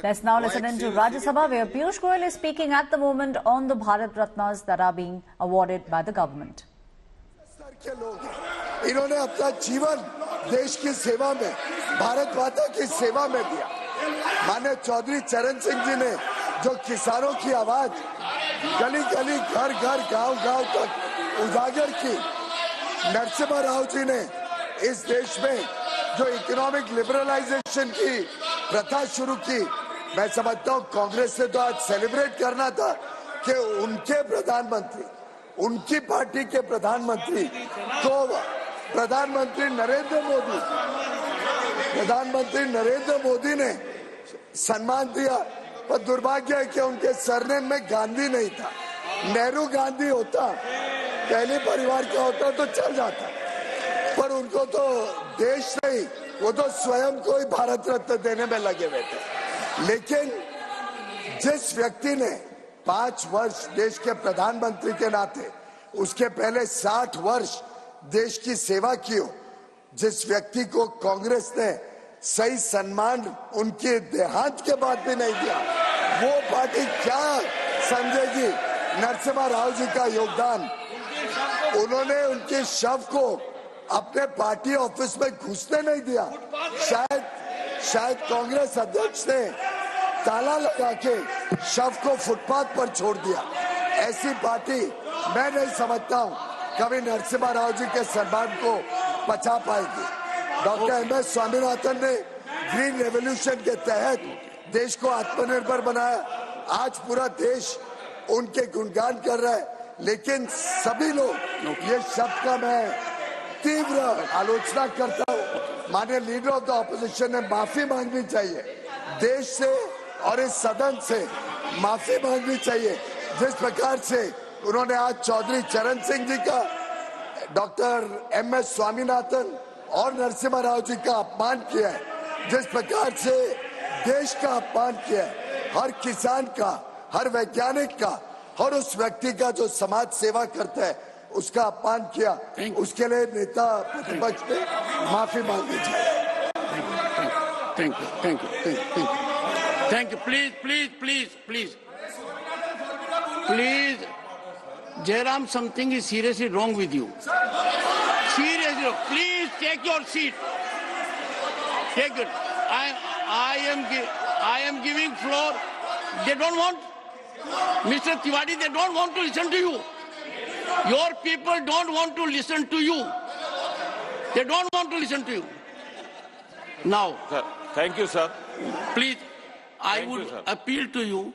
Let's now listen into Rajya Sabha, where Piyush Goyal is speaking at the moment on the Bharat Ratnas that are being awarded by the government. इन्होंने अपना जीवन देश की सेवा में, भारत माता की सेवा में दिया। माननीय चौधरी चरण सिंह जी ने जो किसानों की आवाज गली गली, घर घर, गांव गांव तक उजागर की, नरसिम्हा राव जी ने इस देश में जो इकोनॉमिक लिबरलाइजेशन की प्रथा शुरू की, मैं समझता हूँ कांग्रेस ने तो आज सेलिब्रेट करना था कि उनके प्रधानमंत्री, उनकी पार्टी के प्रधानमंत्री को प्रधानमंत्री नरेंद्र मोदी ने सम्मान दिया। पर दुर्भाग्य है कि उनके सरनेम में गांधी नहीं था। नेहरू गांधी होता, पहले परिवार का होता तो चल जाता, पर उनको तो देश नहीं, वो तो स्वयं को ही भारत रत्न देने में लगे हुए थे। लेकिन जिस व्यक्ति ने 5 वर्ष देश के प्रधानमंत्री के नाते, उसके पहले 60 वर्ष देश की सेवा की हो, जिस व्यक्ति को कांग्रेस ने सही सम्मान उनके देहांत के बाद भी नहीं दिया, वो पार्टी क्या समझेगी नरसिम्हा राव जी का योगदान? उन्होंने उनके शव को अपने पार्टी ऑफिस में घुसने नहीं दिया। शायद कांग्रेस अध्यक्ष ने ताला लगा के शव को फुटपाथ पर छोड़ दिया। ऐसी पार्टी मैं नहीं समझता हूँ कभी नरसिम्हा राव जी के सम्मान को बचा पाएगी। डॉक्टर MS स्वामीनाथन ने ग्रीन रेवोल्यूशन के तहत देश को आत्मनिर्भर बनाया। आज पूरा देश उनके गुणगान कर रहा है, लेकिन सभी लोग ये शब्द का मैं तीव्र आलोचना करता हूँ। माननीय लीडर ऑफ द ऑपोजिशन ने माफी मांगनी चाहिए, देश से और इस सदन से माफी मांगनी चाहिए। जिस प्रकार से उन्होंने आज चौधरी चरण सिंह जी का, डॉक्टर MS स्वामीनाथन और नरसिम्हा राव जी का अपमान किया है, जिस प्रकार से देश का अपमान किया है, हर किसान का, हर वैज्ञानिक का, हर उस व्यक्ति का जो समाज सेवा करता है, उसका अपमान किया, उसके लिए नेता प्रतिपक्ष ने माफी मांगनी चाहिए। Thank you. Please Jairam, something is seriously wrong with you. Seriously, please take your seat. Take it. I am giving floor. They don't want, Mr. Tiwari, they don't want to listen to you. Your people don't want to listen to you. They don't want to listen to you. Now, sir, thank you, sir. Please, I would appeal to you.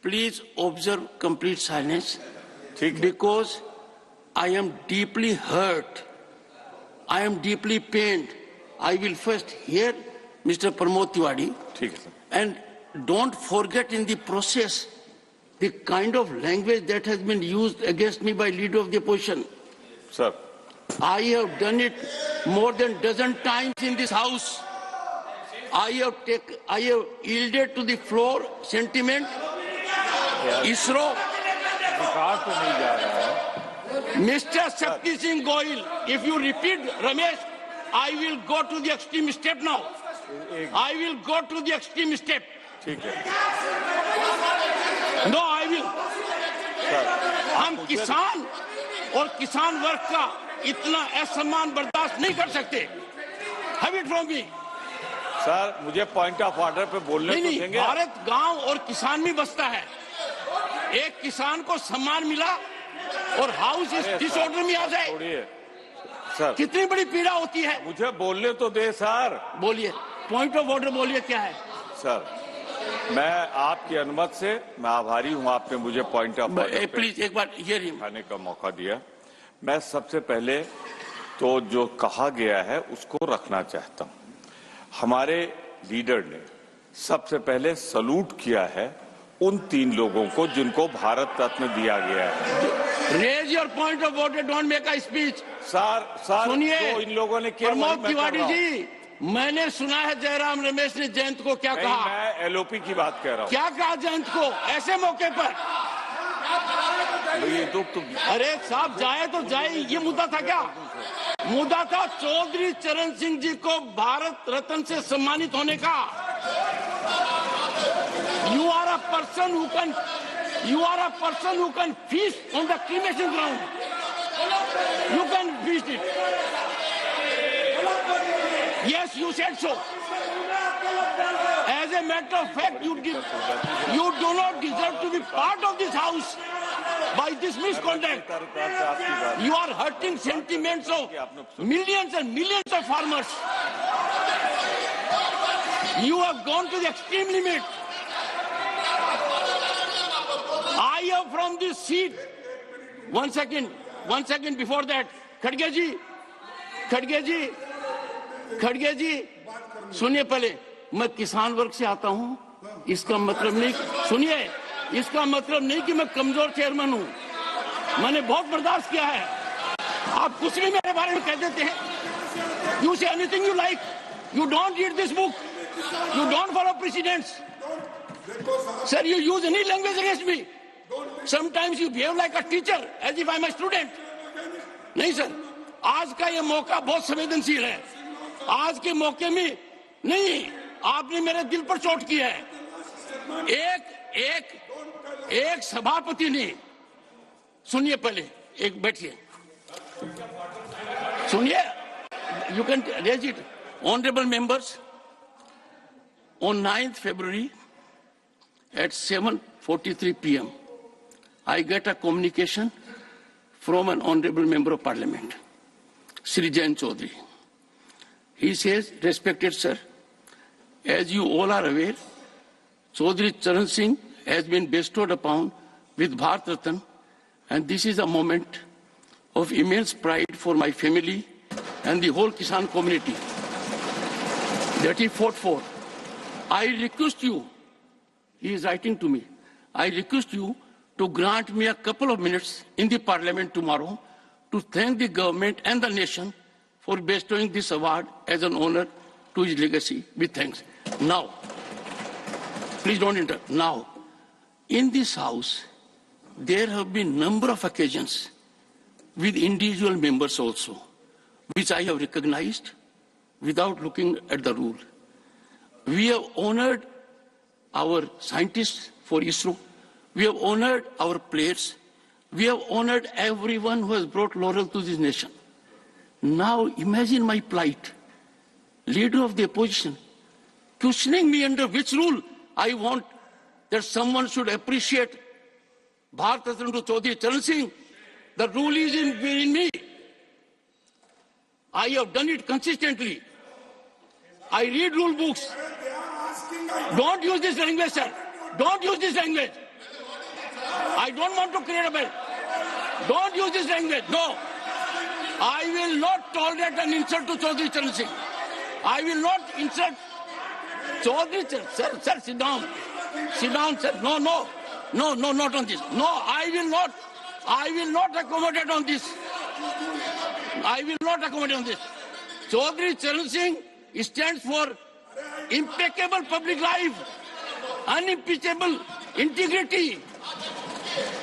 Please observe complete silence. Because I am deeply hurt, I am deeply pained. I will first hear Mr. Pramod Tiwari, and don't forget in the process the kind of language that has been used against me by leader of the opposition. Sir, I have done it more than a dozen times in this house. I have yielded to the floor sentiment. ISRO. Mr. Shakti Singh Goyal, if you repeat Ramesh, I will go to the extreme step now. I will go to the extreme step. No, I will. हम किसान और किसान वर्ग का इतना असम्मान बर्दाश्त नहीं कर सकते. Have it from me. Sir, मुझे पॉइंट ऑफ ऑर्डर पे बोलने तो देंगे? भारत गांव और किसान में बसता है. एक किसान को सम्मान मिला और हाउस इस डिसऑर्डर में आ जाए. सर, कितनी बड़ी पीड़ा होती है. मुझे बोलने तो दे सर. बोलिए, पॉइंट ऑफ ऑर्डर बोलिए, क्या है? सर, मैं आपकी अनुमति से मैं आभारी हूं, आपने मुझे पॉइंट ऑफ ऑर्डर प्लीज एक बार हियर आने का मौका दिया. मैं सबसे पहले तो जो कहा गया है उसको रखना चाहता हूं. हमारे लीडर ने सबसे पहले सलूट किया है उन 3 लोगों को जिनको भारत रत्न दिया गया है. Raise your point of order, don't make a speech. Sir सुनिए, तो इन लोगों ने क्या? प्रमोद तिवारी जी, मैंने सुना है जयराम रमेश ने जयंत को क्या कहा. मैं LOP की बात कह रहा हूँ. क्या कहा जयंत को ऐसे मौके पर? ये तो अरे साहब, जाए तो जाए, ये मुद्दा था क्या? मुद्दा था चौधरी चरण सिंह जी को भारत रत्न से सम्मानित होने का. person who can feast on the cremation ground. You can feast it. Yes, you said so. As a matter of fact, you do not deserve to be part of this house by this misconduct. You are hurting sentiments of millions and millions of farmers. You have gone to the extreme limit. I have from this seat. One second before that. खड़गे जी, सुनिए पहले, मैं किसान वर्ग से आता हूं, इसका मतलब नहीं, सुनिए, इसका मतलब नहीं कि मैं कमजोर चेयरमैन हूं, मैंने बहुत बर्दाश्त किया है, आप कुछ भी मेरे बारे में कह देते हैं, you say anything you like, you don't read this book, you don't follow precedents, sir, you use any language against me, sometimes you behave like a teacher, as if I'm a student, नहीं sir, आज का ये मौका बहुत संवेदनशील है, आज के मौके में नहीं, आपने मेरे दिल पर चोट की है, एक सभापति ने, सुनिए पहले, एक बैठिए, सुनिए, you can raise it, honorable members, on 9th February at 7:43 p.m. I get a communication from an honorable member of parliament, Shri Jain Chaudhary. He says, respected sir, as you all are aware, Chaudhary Charan Singh has been bestowed upon with Bharat Ratna, and this is a moment of immense pride for my family and the whole Kisan community that he fought for. I request you, he is writing to me, I request you to grant me a couple of minutes in the parliament tomorrow to thank the government and the nation for bestowing this award as an honor to his legacy. With thanks. Now, please don't interrupt. Now, in this house, there have been number of occasions with individual members also, which I have recognized without looking at the rule. We have honored our scientists for ISRO. We have honored our players. We have honored everyone who has brought laurel to this nation. Now imagine my plight, leader of the opposition, questioning me under which rule I want that someone should appreciate Bharat Ratna to Chaudhary Charan Singh. The rule is in me. I have done it consistently. I read rule books. Don't use this language, sir. Don't use this language. I don't want to create a bell. Don't use this language. No. I will not tolerate an insult to Chaudhary Charan Singh. I will not insult Chaudhary Charan Singh. Sir, sit down. Sit down, sir. No, not on this. No, I will not accommodate on this. I will not accommodate on this. Chaudhary Charan Singh stands for impeccable public life, unimpeachable integrity,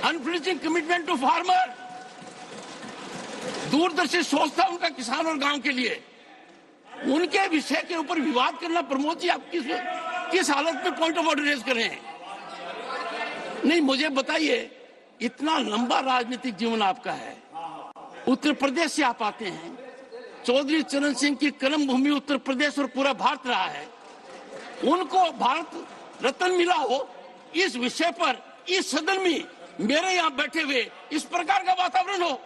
unflinching commitment to farmer. दूरदर्शी सोच था उनका किसान और गांव के लिए, उनके विषय के ऊपर विवाद करना। प्रमोद जी, आप किस हालत में पॉइंट ऑफ ऑर्डर रेज कर रहे हैं? नहीं, मुझे बताइए, इतना लंबा राजनीतिक जीवन आपका है, उत्तर प्रदेश से आप आते हैं, चौधरी चरण सिंह की कर्म भूमि उत्तर प्रदेश और पूरा भारत रहा है, उनको भारत रत्न मिला हो, इस विषय पर इस सदन में मेरे यहाँ बैठे हुए इस प्रकार का वातावरण हो,